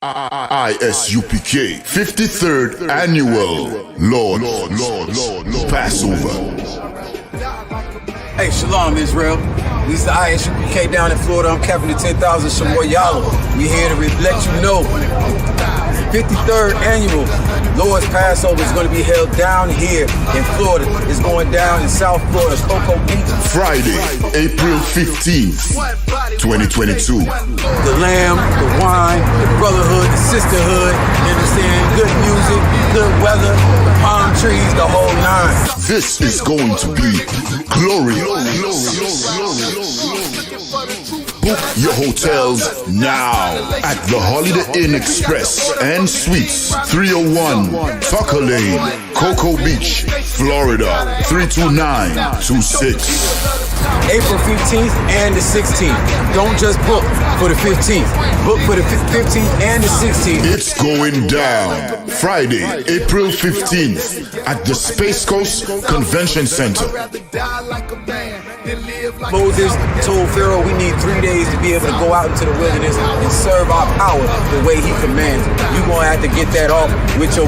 ISUPK 53rd Annual Lord Passover. Hey, Shalom, Israel. This is the ISUPK down in Florida. I'm Captain of 10,000 Shamoy Yalo. We're here to let you know the 53rd Annual Lord's Passover is going to be held down here in Florida. It's going down in South Florida, Cocoa Beach. Friday, April 15th, 2022. The lamb, the wine, the brotherhood, the sisterhood, you understand? Good music, good weather, the palm trees, the whole nine. This is going to be glorious. Book your hotels now at the Holiday Inn Express and Suites, 301 Tucker Lane, Cocoa Beach, Florida, 32926. April 15th and the 16th. Don't just book for the 15th. Book for the 15th and the 16th. It's going down Friday, April 15th at the Space Coast Convention Center. Moses told Pharaoh we need 3 days to be able to go out into the wilderness and serve our power the way he commands. You're going to have to get that off with your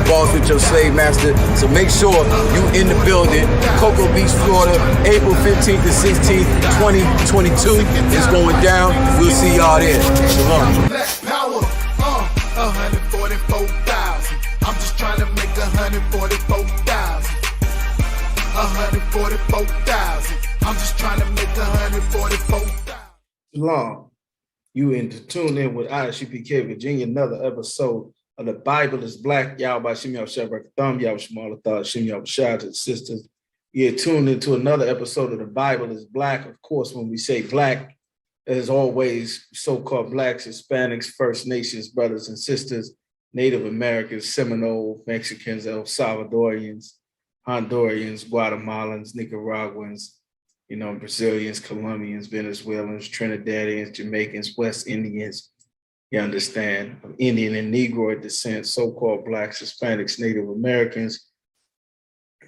boss, with your slave master. So make sure you in the building. Cocoa Beach, Florida, April 15th to 16th, 2022 is going down. We'll see y'all there. Shalom. Black power, 144,000. I'm just trying to make 144,000. 144,000. I'm just trying to make 144,000. Shalom. You tuned in with ISUPK Virginia, another episode of The Bible is Black. Y'all by Shem Yah Shabrak Thumb, Y'all Shemala Thought, Shem Yah Shah to the sisters. You're tuned into another episode of The Bible is Black. Of course, when we say black, as always, so-called blacks, Hispanics, First Nations, brothers and sisters, Native Americans, Seminole, Mexicans, El Salvadorians, Hondurans, Guatemalans, Nicaraguans, Brazilians, Colombians, Venezuelans, Trinidadians, Jamaicans, West Indians, you understand, Indian and Negroid descent, so-called blacks, Hispanics, Native Americans.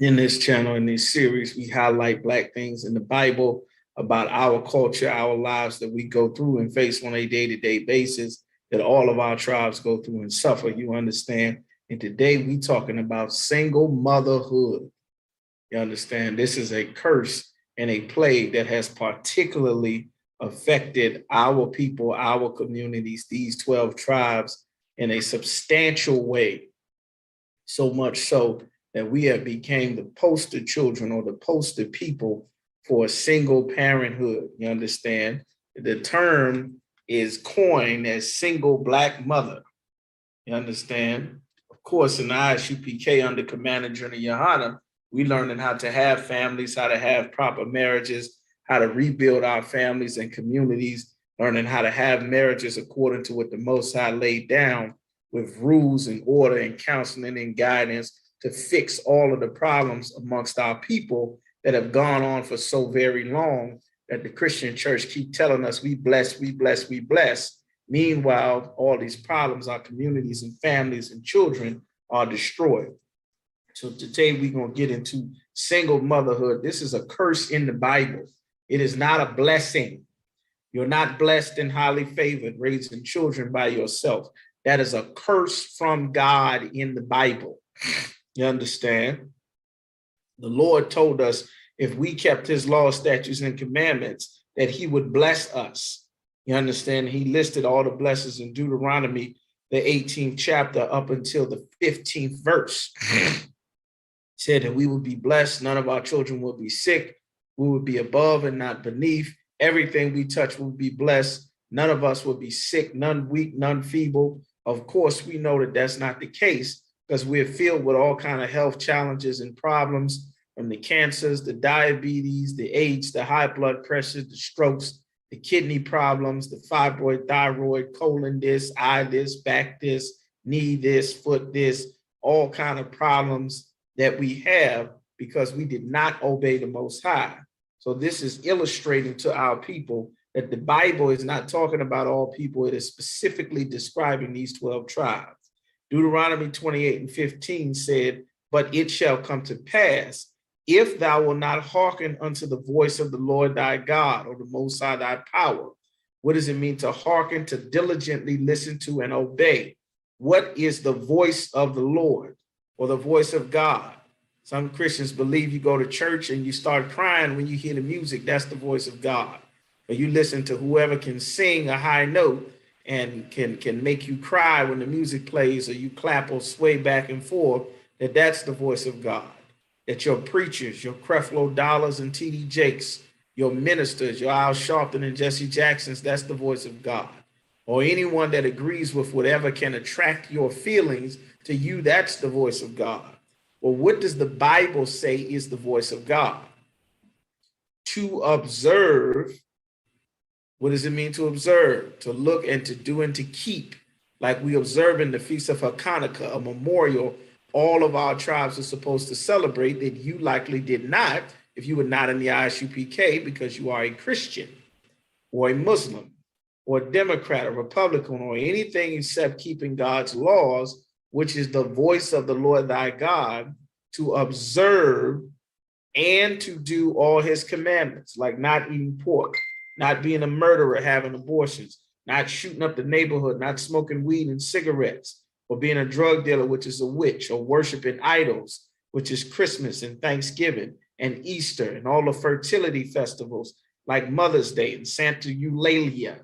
In this channel, in this series, we highlight black things in the Bible about our culture, our lives that we go through and face on a day-to-day basis, that all of our tribes go through and suffer, you understand? And today we talking about single motherhood. You understand? This is a curse and a plague that has particularly affected our people, our communities, these 12 tribes in a substantial way. So much so that we have became the poster children or the poster people for single parenthood. You understand? The term is coined as single black mother. You understand? Of course, in the ISUPK under Commander General Yohana, we learning how to have families, how to have proper marriages, how to rebuild our families and communities, learning how to have marriages according to what the Most High laid down with rules and order and counseling and guidance to fix all of the problems amongst our people that have gone on for so very long that the Christian church keep telling us we bless, we bless, we bless. Meanwhile, all these problems, our communities and families and children are destroyed. So today we're going to get into single motherhood. This is a curse in the Bible. It is not a blessing. You're not blessed and highly favored raising children by yourself. That is a curse from God in the Bible. You understand? The Lord told us if we kept his laws, statutes, and commandments, that he would bless us. You understand? He listed all the blessings in Deuteronomy, the 18th chapter, up until the 15th verse. Said that we would be blessed. None of our children will be sick. We would be above and not beneath. Everything we touch will be blessed. None of us will be sick, none weak, none feeble. Of course, we know that that's not the case, because we're filled with all kinds of health challenges and problems, from the cancers, the diabetes, the AIDS, the high blood pressure, the strokes, the kidney problems, the fibroid, thyroid, colon this, eye this, back this, knee this, foot this, all kinds of problems that we have because we did not obey the Most High. So this is illustrating to our people that the Bible is not talking about all people. It is specifically describing these 12 tribes. Deuteronomy 28:15 said, "But it shall come to pass, if thou wilt not hearken unto the voice of the Lord thy God, or the Most High thy power, What does it mean to hearken, to diligently listen to and obey? What is the voice of the Lord or the voice of God? Some Christians believe you go to church and you start crying when you hear the music. That's the voice of God. Or you listen to whoever can sing a high note and can make you cry when the music plays, or you clap or sway back and forth, that's the voice of God. That your preachers, your Creflo Dollars and T.D. Jakes, your ministers, your Al Sharpton and Jesse Jacksons, that's the voice of God. Or anyone that agrees with whatever can attract your feelings to you, that's the voice of God. Well, what does the Bible say is the voice of God? To observe. What does it mean to observe? To look and to do and to keep. Like we observe in the Feast of Hanukkah, a memorial all of our tribes are supposed to celebrate, that you likely did not if you were not in the ISUPK, because you are a Christian or a Muslim or a Democrat or Republican or anything except keeping God's laws, which is the voice of the Lord thy God, to observe and to do all his commandments, like not eating pork, not being a murderer, having abortions, not shooting up the neighborhood, not smoking weed and cigarettes, or being a drug dealer, which is a witch, or worshiping idols, which is Christmas and Thanksgiving and Easter and all the fertility festivals like Mother's Day and Santa Eulalia,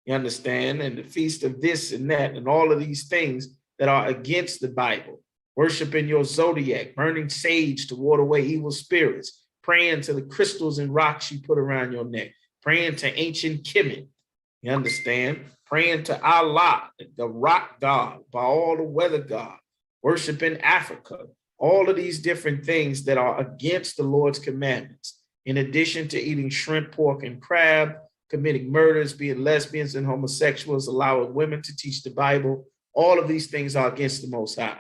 you understand, and the feast of this and that, and all of these things that are against the Bible. Worshiping your zodiac, burning sage to ward away evil spirits, praying to the crystals and rocks you put around your neck, praying to ancient Kemet, you understand? Praying to Allah, the rock god, Baal, the weather god, worshiping Africa, all of these different things that are against the Lord's commandments, in addition to eating shrimp, pork, and crab, committing murders, being lesbians and homosexuals, allowing women to teach the Bible. All of these things are against the Most High,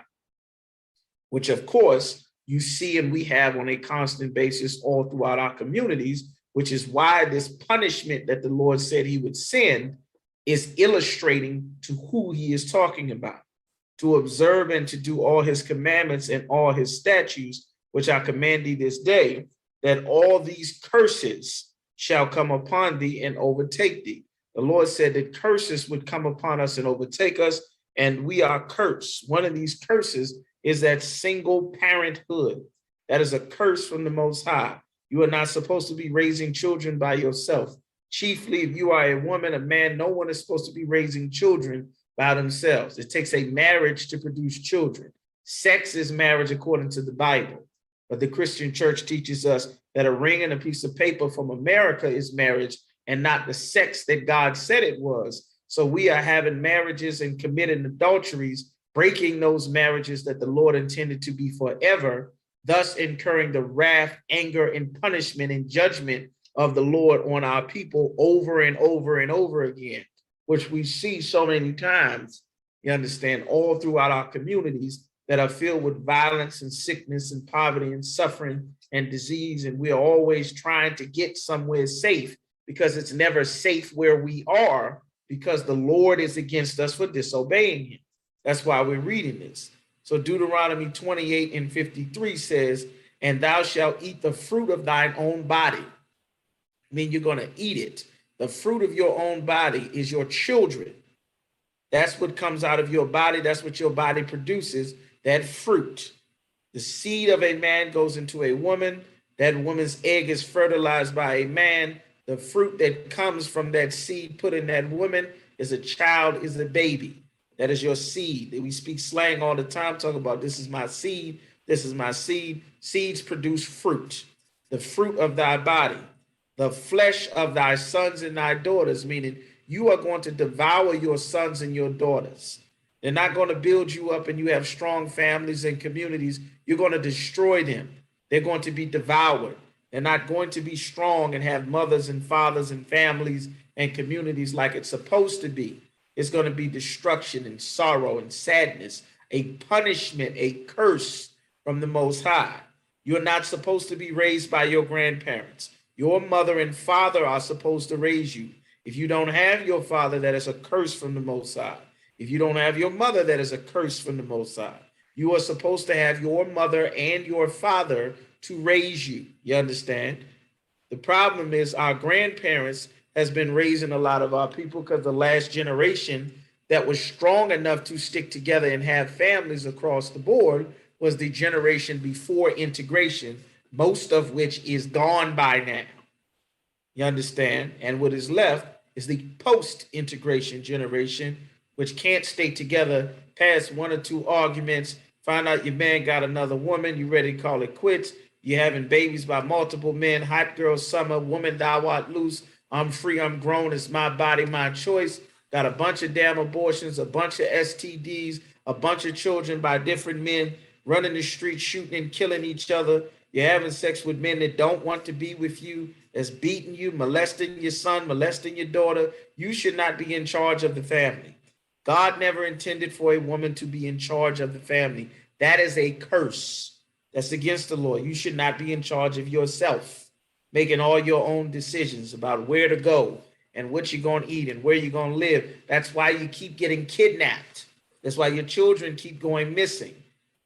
which of course you see and we have on a constant basis all throughout our communities, which is why this punishment that the Lord said he would send is illustrating to who he is talking about, to observe and to do all his commandments and all his statutes, which I command thee this day, that all these curses shall come upon thee and overtake thee. The Lord said that curses would come upon us and overtake us, and we are cursed. One of these curses is that single parenthood. That is a curse from the Most High. You are not supposed to be raising children by yourself. Chiefly, if you are a woman, a man, no one is supposed to be raising children by themselves. It takes a marriage to produce children. Sex is marriage according to the Bible. But the Christian church teaches us that a ring and a piece of paper from America is marriage and not the sex that God said it was. So we are having marriages and committing adulteries, breaking those marriages that the Lord intended to be forever, thus incurring the wrath, anger, and punishment and judgment of the Lord on our people over and over and over again, which we see so many times, you understand, all throughout our communities that are filled with violence and sickness and poverty and suffering and disease. And we're always trying to get somewhere safe, because it's never safe where we are, because the Lord is against us for disobeying him. That's why we're reading this. So Deuteronomy 28:53 says, and thou shalt eat the fruit of thine own body. I mean, you're going to eat it. The fruit of your own body is your children. That's what comes out of your body. That's what your body produces, that fruit. The seed of a man goes into a woman. That woman's egg is fertilized by a man. The fruit that comes from that seed put in that woman is a child, is a baby. That is your seed. We speak slang all the time, talking about this is my seed, this is my seed. Seeds produce fruit, the fruit of thy body, the flesh of thy sons and thy daughters, meaning you are going to devour your sons and your daughters. They're not going to build you up and you have strong families and communities. You're going to destroy them. They're going to be devoured. They're not going to be strong and have mothers and fathers and families and communities like it's supposed to be. It's going to be destruction and sorrow and sadness, a punishment, a curse from the Most High. You're not supposed to be raised by your grandparents. Your mother and father are supposed to raise you. If you don't have your father, that is a curse from the Most High. If you don't have your mother, that is a curse from the Most High. You are supposed to have your mother and your father to raise you. You understand? The problem is our grandparents has been raising a lot of our people, because the last generation that was strong enough to stick together and have families across the board was the generation before integration, most of which is gone by now. You understand? And what is left is the post-integration generation, which can't stay together past one or two arguments, find out your man got another woman, you ready to call it quits, you're having babies by multiple men, hot girl summer, woman thou art loose, I'm free, I'm grown, it's my body, my choice, got a bunch of damn abortions, a bunch of STDs, a bunch of children by different men, running the streets, shooting and killing each other, you're having sex with men that don't want to be with you, that's beating you, molesting your son, molesting your daughter. You should not be in charge of the family. God never intended for a woman to be in charge of the family. That is a curse. That's against the law. You should not be in charge of yourself, making all your own decisions about where to go and what you're going to eat and where you're going to live. That's why you keep getting kidnapped. That's why your children keep going missing.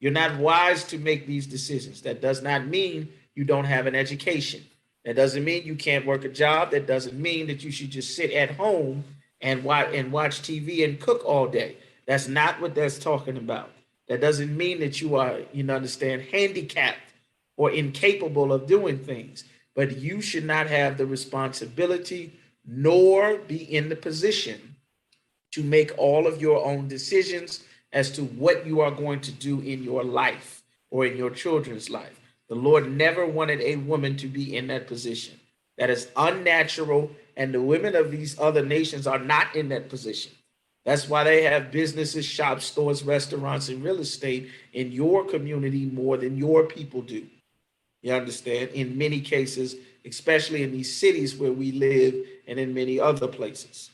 You're not wise to make these decisions. That does not mean you don't have an education. That doesn't mean you can't work a job. That doesn't mean that you should just sit at home and watch TV and cook all day. That's not what that's talking about. That doesn't mean that you are, understand, handicapped or incapable of doing things. But you should not have the responsibility nor be in the position to make all of your own decisions as to what you are going to do in your life or in your children's life. The Lord never wanted a woman to be in that position. That is unnatural, and the women of these other nations are not in that position. That's why they have businesses, shops, stores, restaurants, and real estate in your community more than your people do. You understand? In many cases, especially in these cities where we live and in many other places.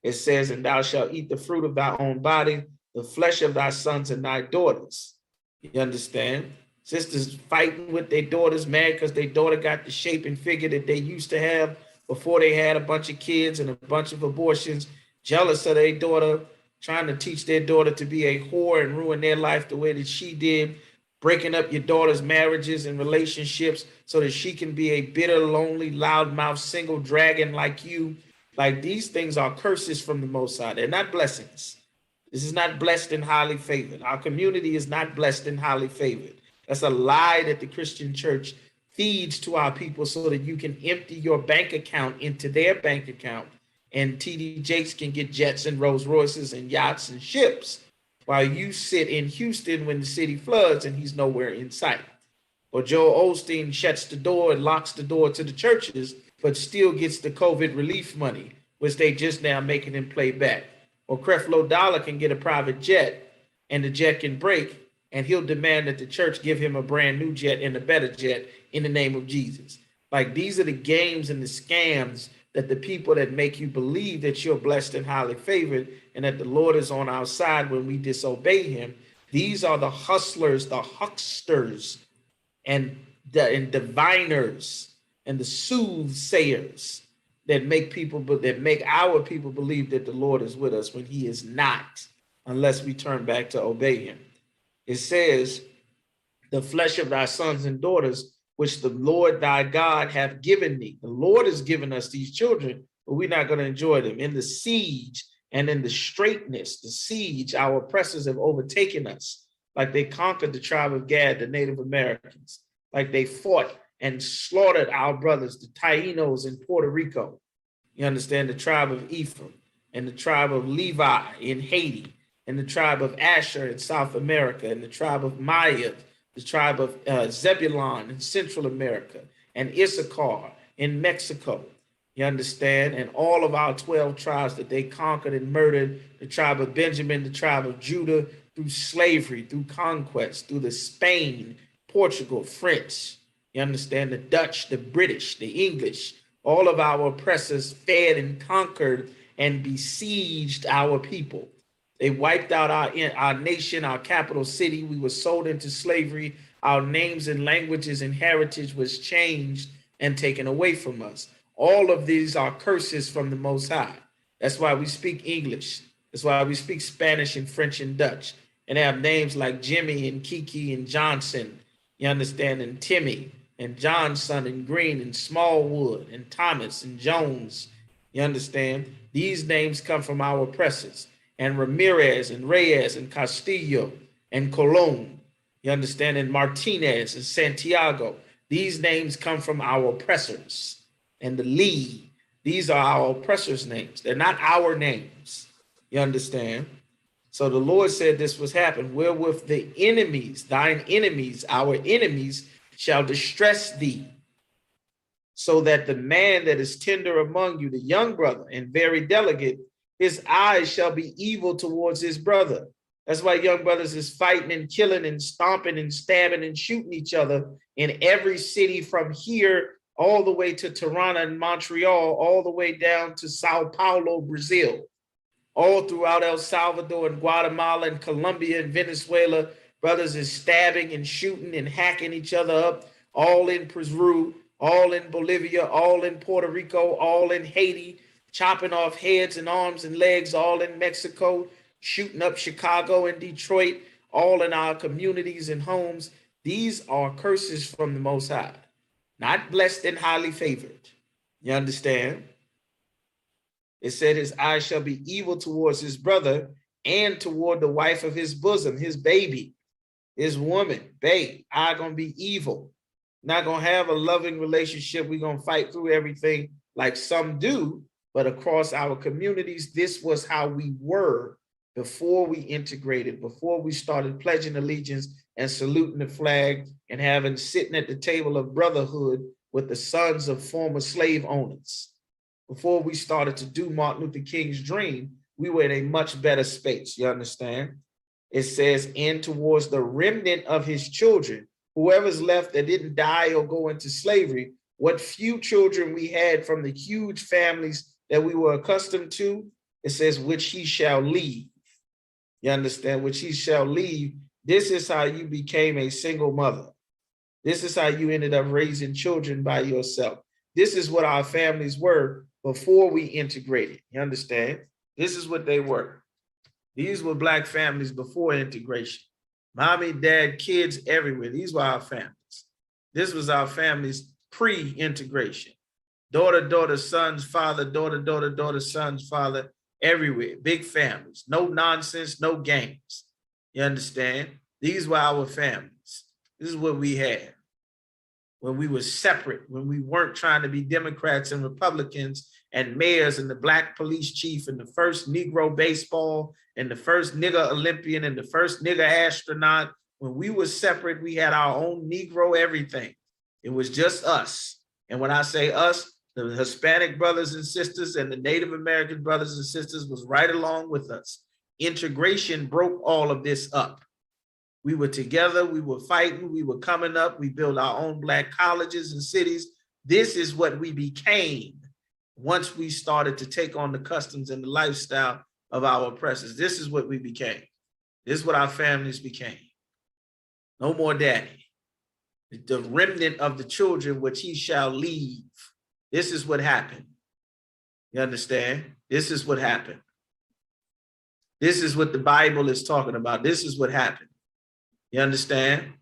It says, and thou shalt eat the fruit of thy own body, the flesh of thy sons and thy daughters. You understand? Sisters fighting with their daughters, mad because their daughter got the shape and figure that they used to have before they had a bunch of kids and a bunch of abortions, jealous of their daughter, trying to teach their daughter to be a whore and ruin their life the way that she did, breaking up your daughter's marriages and relationships so that she can be a bitter, lonely, loudmouth, single dragon like you. Like, these things are curses from the Most High. They're not blessings. This is not blessed and highly favored. Our community is not blessed and highly favored. That's a lie that the Christian church feeds to our people so that you can empty your bank account into their bank account, and TD Jakes can get jets and Rolls Royces and yachts and ships while you sit in Houston when the city floods and he's nowhere in sight. Or Joel Osteen shuts the door and locks the door to the churches, but still gets the COVID relief money, which they just now making him play back. Or Creflo Dollar can get a private jet and the jet can break, and he'll demand that the church give him a brand new jet and a better jet in the name of Jesus. Like, these are the games and the scams that the people that make you believe that you're blessed and highly favored and that the Lord is on our side when we disobey him. These are the hustlers, the hucksters, and the diviners and the soothsayers that make our people believe that the Lord is with us when he is not, unless we turn back to obey him. It says, the flesh of thy sons and daughters, which the Lord thy God hath given thee. The Lord has given us these children, but we're not going to enjoy them. In the siege and in the straitness, the siege, our oppressors have overtaken us, like they conquered the tribe of Gad, the Native Americans, like they fought and slaughtered our brothers, the Tainos in Puerto Rico. You understand, the tribe of Ephraim and the tribe of Levi in Haiti, and the tribe of Asher in South America, and the tribe of Maya, the tribe of Zebulon in Central America, and Issachar in Mexico. You understand? And all of our 12 tribes that they conquered and murdered, the tribe of Benjamin, the tribe of Judah, through slavery, through conquest, through the Spain, Portugal, French. You understand? The Dutch, the British, the English, all of our oppressors fed and conquered and besieged our people. They wiped out our nation, our capital city. We were sold into slavery. Our names and languages and heritage was changed and taken away from us. All of these are curses from the Most High. That's why we speak English. That's why we speak Spanish and French and Dutch, and have names like Jimmy and Kiki and Johnson, you understand, and Timmy and Johnson and Green and Smallwood and Thomas and Jones. You understand? These names come from our oppressors. And Ramirez and Reyes and Castillo and Colon. You understand? And Martinez and Santiago. These names come from our oppressors. And the Lee, these are our oppressors' names. They're not our names. You understand? So the Lord said this was happened, wherewith the enemies, thine enemies, our enemies, shall distress thee, so that the man that is tender among you, the young brother and very delicate, his eyes shall be evil towards his brother. That's why young brothers is fighting and killing and stomping and stabbing and shooting each other in every city from here all the way to Toronto and Montreal, all the way down to Sao Paulo, Brazil, all throughout El Salvador and Guatemala and Colombia and Venezuela. Brothers is stabbing and shooting and hacking each other up, all in Peru, all in Bolivia, all in Puerto Rico, all in Haiti, chopping off heads and arms and legs, all in Mexico, shooting up Chicago and Detroit, all in our communities and homes. These are curses from the Most High, not blessed and highly favored. You understand? It said his eyes shall be evil towards his brother and toward the wife of his bosom, his baby, his woman, babe. I gonna be evil. Not gonna have a loving relationship. We're gonna fight through everything like some do, but across our communities, this was how we were before we integrated, before we started pledging allegiance and saluting the flag and having sitting at the table of brotherhood with the sons of former slave owners. Before we started to do Martin Luther King's dream, we were in a much better space, you understand? It says, and towards the remnant of his children, whoever's left that didn't die or go into slavery, what few children we had from the huge families that we were accustomed to, it says, which he shall leave. You understand? Which he shall leave. This is how you became a single mother. This is how you ended up raising children by yourself. This is what our families were before we integrated. You understand? This is what they were. These were Black families before integration. Mommy, dad, kids everywhere. These were our families. This was our families pre-integration. Daughter, daughter, sons, father, daughter, daughter, daughter, sons, father, everywhere. Big families. No nonsense, no games. You understand? These were our families. This is what we had. When we were separate, when we weren't trying to be Democrats and Republicans and mayors and the Black police chief and the first Negro baseball and the first nigger Olympian and the first nigger astronaut. When we were separate, we had our own Negro everything. It was just us. And when I say us, the Hispanic brothers and sisters and the Native American brothers and sisters was right along with us. Integration broke all of this up. We were together, we were fighting, we were coming up, we built our own Black colleges and cities. This is what we became once we started to take on the customs and the lifestyle of our oppressors. This is what we became. This is what our families became. No more daddy. The remnant of the children which he shall leave. This is what happened. You understand? This is what happened. This is what the Bible is talking about. This is what happened. You understand?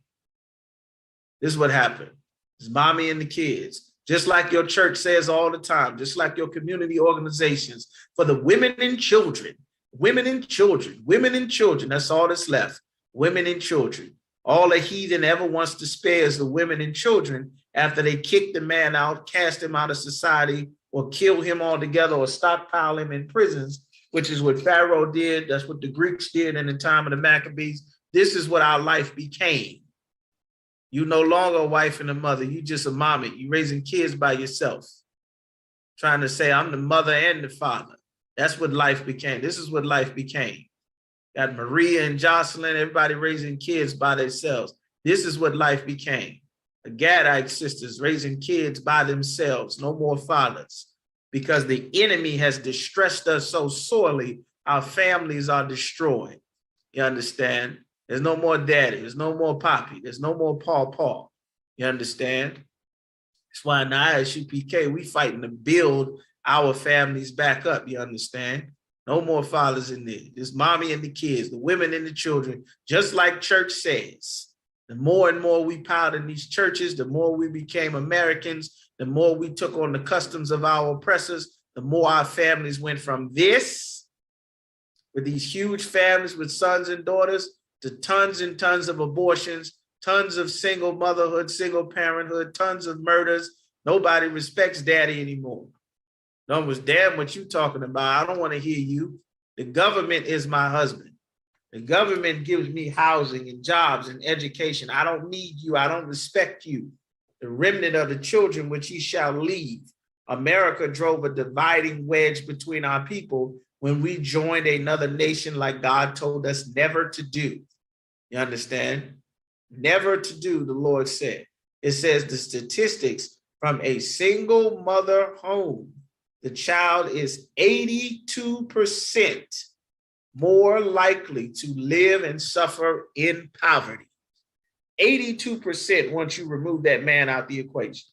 This is what happened. It's mommy and the kids. Just like your church says all the time, just like your community organizations, for the women and children, women and children, women and children. That's all that's left. Women and children. All a heathen ever wants to spare is the women and children after they kick the man out, cast him out of society, or kill him altogether, or stockpile him in prisons, which is what Pharaoh did. That's what the Greeks did in the time of the Maccabees. This is what our life became. You no longer a wife and a mother. You just a mommy. You raising kids by yourself. Trying to say, I'm the mother and the father. That's what life became. This is what life became. Got Maria and Jocelyn, everybody raising kids by themselves. This is what life became. The Gadite sisters raising kids by themselves. No more fathers. Because the enemy has distressed us so sorely, our families are destroyed. You understand? There's no more daddy. There's no more poppy. There's no more paw. You understand? That's why in the ISUPK, we fighting to build our families back up. You understand? No more fathers in there. There's mommy and the kids, the women and the children, just like church says. The more and more we piled in these churches, the more we became Americans, the more we took on the customs of our oppressors, the more our families went from this, with these huge families with sons and daughters, to tons and tons of abortions, tons of single motherhood, single parenthood, tons of murders. Nobody respects daddy anymore. No one was, damn what you talking about. I don't want to hear you. The government is my husband. The government gives me housing and jobs and education. I don't need you. I don't respect you. The remnant of the children which ye shall leave. America drove a dividing wedge between our people when we joined another nation like God told us never to do. You understand? Never to do, the Lord said. It says the statistics from a single mother home, the child is 82% more likely to live and suffer in poverty. 82% once you remove that man out the equation.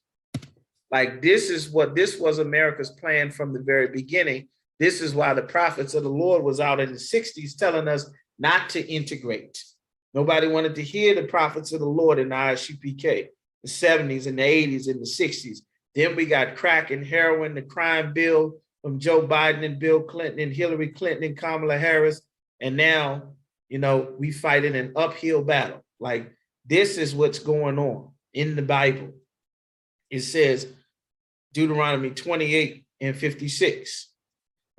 Like this was America's plan from the very beginning. This is why the prophets of the Lord was out in the 60s telling us not to integrate. Nobody wanted to hear the prophets of the Lord in the ISUPK, the 70s and the 80s and the 60s. Then we got crack and heroin, the crime bill from Joe Biden and Bill Clinton and Hillary Clinton and Kamala Harris. And now, we fight in an uphill battle. Like this is what's going on in the Bible. It says, Deuteronomy 28:56.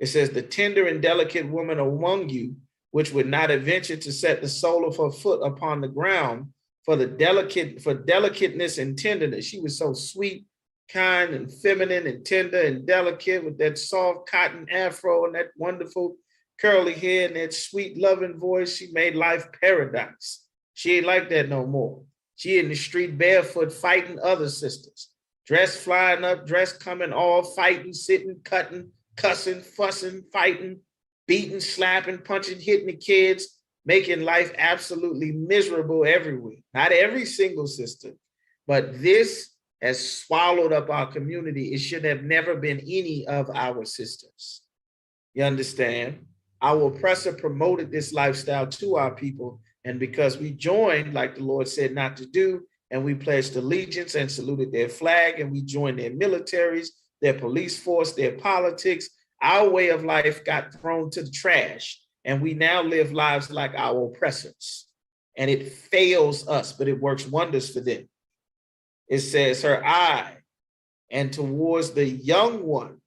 It says, the tender and delicate woman among you, which would not adventure to set the sole of her foot upon the ground for delicateness and tenderness. She was so sweet, kind and feminine and tender and delicate with that soft cotton afro and that wonderful curly hair and that sweet loving voice. She made life paradise. She ain't like that no more. She in the street barefoot fighting other sisters. Dress flying up, dress coming off, fighting, sitting, cutting, cussing, fussing, fighting, beating, slapping, punching, hitting the kids, making life absolutely miserable everywhere. Not every single sister, but this has swallowed up our community. It should have never been any of our sisters. You understand? Our oppressor promoted this lifestyle to our people, and because we joined, like the Lord said not to do, and we pledged allegiance and saluted their flag, and we joined their militaries, their police force, their politics, our way of life got thrown to the trash, and we now live lives like our oppressors. And it fails us, but it works wonders for them. It says her eye, and towards the young one,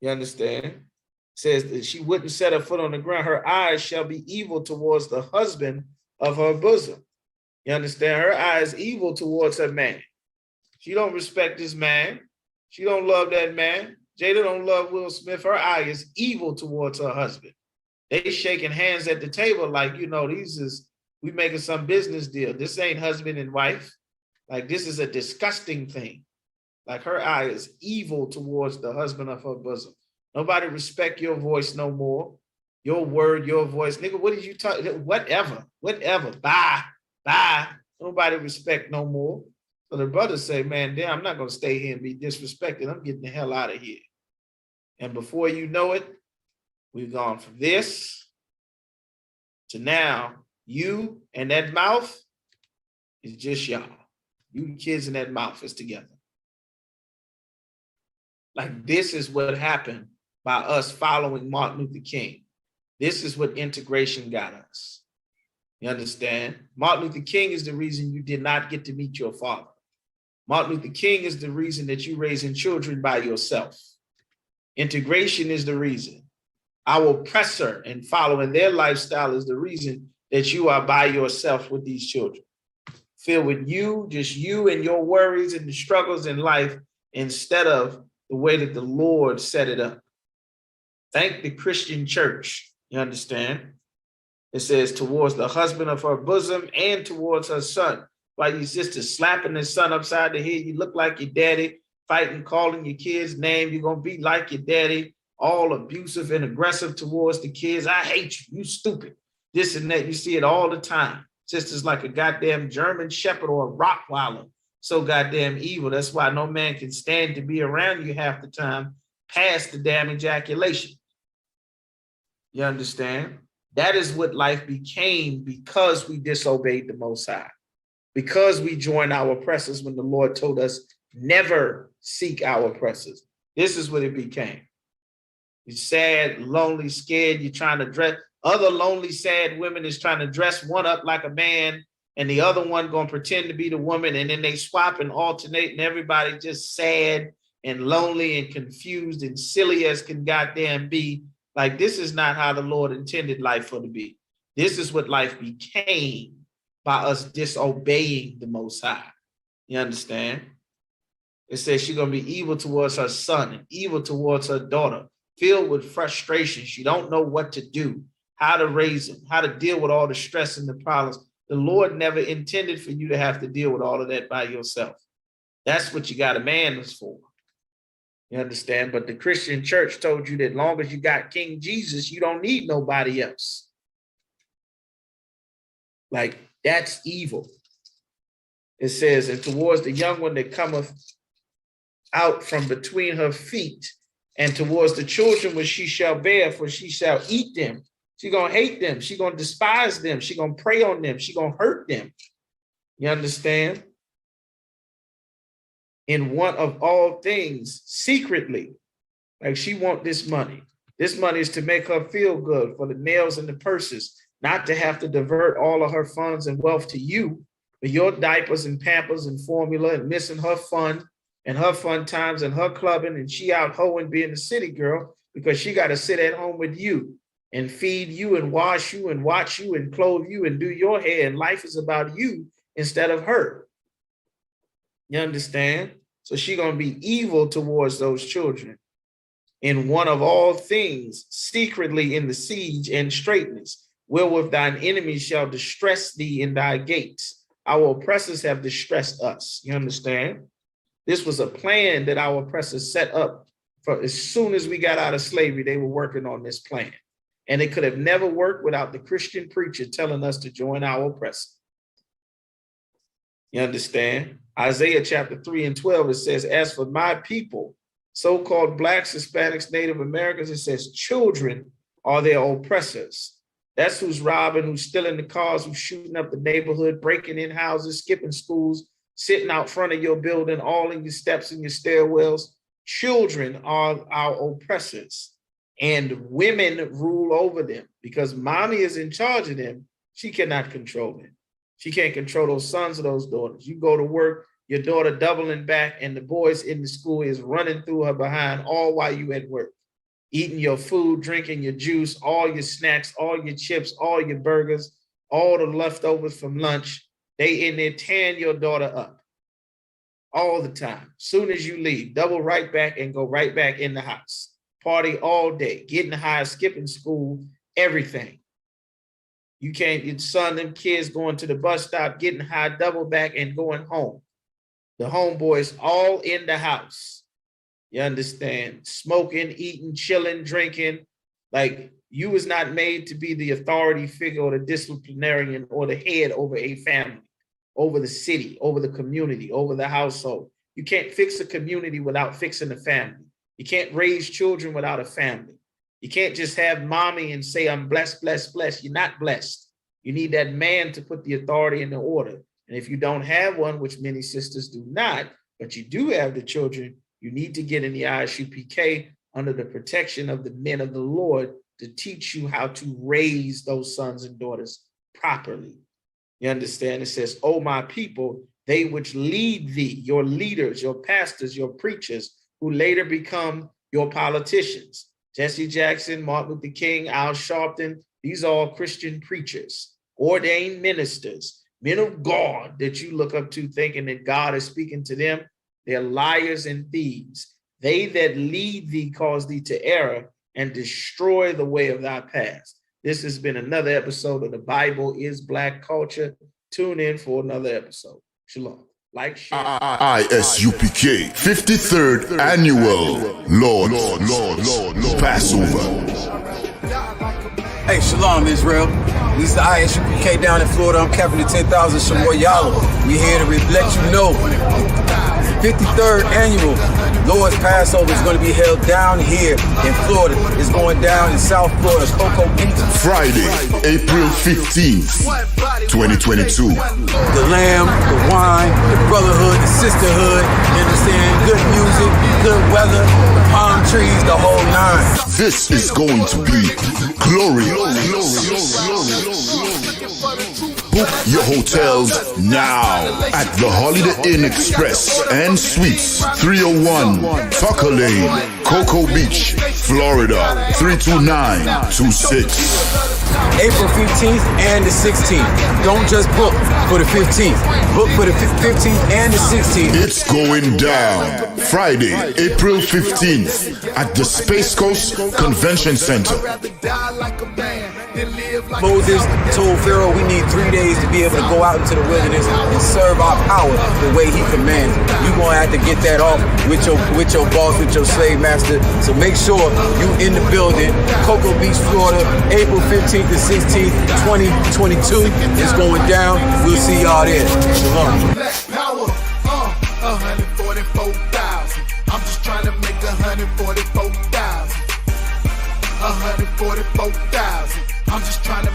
you understand? It says that she wouldn't set her foot on the ground. Her eyes shall be evil towards the husband of her bosom. You understand? Her eye is evil towards her man. She don't respect this man. She don't love that man. Jada don't love Will Smith. Her eye is evil towards her husband. They shaking hands at the table like, we making some business deal. This ain't husband and wife. Like this is a disgusting thing. Like her eye is evil towards the husband of her bosom. Nobody respect your voice no more. Your word, your voice. Nigga, what did you talk? Whatever. Bye. Nobody respect no more. So the brothers say, man, damn, I'm not going to stay here and be disrespected. I'm getting the hell out of here. And before you know it, we've gone from this to now. You and that mouth is just y'all. You kids in that mouth is together. Like this is what happened by us following Martin Luther King. This is what integration got us. You understand? Martin Luther King is the reason you did not get to meet your father. Martin Luther King is the reason that you're raising children by yourself. Integration is the reason. Our oppressor and following their lifestyle is the reason that you are by yourself with these children. Filled with you, just you and your worries and the struggles in life instead of the way that the Lord set it up. Thank the Christian church, you understand? It says towards the husband of her bosom and towards her son. Why your sister slapping his son upside the head, you look like your daddy, fighting, calling your kids' name, you're going to be like your daddy, all abusive and aggressive towards the kids. I hate you, you stupid, this and that. You see it all the time. Sister's like a goddamn German Shepherd or a Rottweiler. So goddamn evil. That's why no man can stand to be around you half the time past the damn ejaculation. You understand? That is what life became because we disobeyed the Most High. Because we joined our oppressors when the Lord told us never seek our oppressors. This is what it became. You're sad, lonely, scared. You're trying to dress. Other lonely, sad women is trying to dress one up like a man and the other one going to pretend to be the woman. And then they swap and alternate and everybody just sad and lonely and confused and silly as can goddamn be. Like, this is not how the Lord intended life for to be. This is what life became by us disobeying the Most High. You understand? It says she's going to be evil towards her son and evil towards her daughter, filled with frustration. She don't know what to do, how to raise them, how to deal with all the stress and the problems. The Lord never intended for you to have to deal with all of that by yourself. That's what you got a man for. You understand? But the Christian church told you that long as you got King Jesus, you don't need nobody else. Like, that's evil. It says, and towards the young one that cometh out from between her feet, and towards the children which she shall bear, for she shall eat them. She's going to hate them. She's going to despise them. She's going to prey on them. She's going to hurt them. You understand? In one of all things, secretly. Like, she want this money. This money is to make her feel good, for the nails and the purses, not to have to divert all of her funds and wealth to you, but your diapers and Pampers and formula and missing her fun and her fun times and her clubbing, and she out hoeing being a city girl because she got to sit at home with you and feed you and wash you and watch you and clothe you and do your hair, and life is about you instead of her. You understand? So she's going to be evil towards those children. In one of all things, secretly in the siege and straitness, wherewith thine enemies shall distress thee in thy gates. Our oppressors have distressed us. You understand? This was a plan that our oppressors set up for as soon as we got out of slavery. They were working on this plan. And it could have never worked without the Christian preacher telling us to join our oppressor. You understand? Isaiah chapter 3 and 12, it says, as for my people, so-called Blacks, Hispanics, Native Americans, it says children are their oppressors. That's who's robbing, who's stealing the cars, who's shooting up the neighborhood, breaking in houses, skipping schools, sitting out front of your building, all in your steps and your stairwells. Children are our oppressors, and women rule over them because mommy is in charge of them. She cannot control them. She can't control those sons or those daughters. You go to work, your daughter doubling back, and the boys in the school is running through her behind all while you at work, eating your food, drinking your juice, all your snacks, all your chips, all your burgers, all the leftovers from lunch. They in there tearing your daughter up all the time. Soon as you leave, double right back and go right back in the house. Party all day, getting high, skipping school, everything. You can't, your son, them kids going to the bus stop, getting high, double back and going home. The homeboys all in the house. You understand? Smoking, eating, chilling, drinking. Like, you was not made to be the authority figure or the disciplinarian or the head over a family, over the city, over the community, over the household. You can't fix a community without fixing a family. You can't raise children without a family. You can't just have mommy and say, I'm blessed, blessed, blessed. You're not blessed. You need that man to put the authority in the order. And if you don't have one, which many sisters do not, but you do have the children, you need to get in the ISUPK under the protection of the men of the Lord to teach you how to raise those sons and daughters properly. You understand? It says, oh, my people, they which lead thee, your leaders, your pastors, your preachers, who later become your politicians. Jesse Jackson, Martin Luther King, Al Sharpton, these are all Christian preachers, ordained ministers, men of God that you look up to thinking that God is speaking to them. They're liars and thieves. They that lead thee cause thee to error and destroy the way of thy past. This has been another episode of The Bible is Black Culture. Tune in for another episode. Shalom. Like, share. ISUPK 53rd Annual Lord Passover. Hey, shalom, Israel. This is the ISUPK down in Florida. I'm Captain of 10,000 Shamoy Yalo. We here to let you know 53rd annual Lord's Passover is going to be held down here in Florida. It's going down in South Florida, Cocoa Beach. Friday, April 15th, 2022. The lamb, the wine, the brotherhood, the sisterhood, you understand? Good music, good weather, the palm trees, the whole nine. This is going to be glorious. Book your hotels now at the Holiday Inn Express and Suites, 301 Tucker Lane, Cocoa Beach, Florida, 32926. April 15th and the 16th. Don't just book for the 15th. Book for the 15th and the 16th. It's going down Friday, April 15th at the Space Coast Convention Center. Moses told Pharaoh we need 3 days to be able to go out into the wilderness and serve our power the way he commands. You're going to have to get that off with your boss, with your slave master. So make sure you in the building. Cocoa Beach, Florida, April 15th to 16th, 2022. It's going down. We'll see y'all there. Shalom. Black power, 144,000. I'm just trying to make 144,000. 144,000. I'm just trying to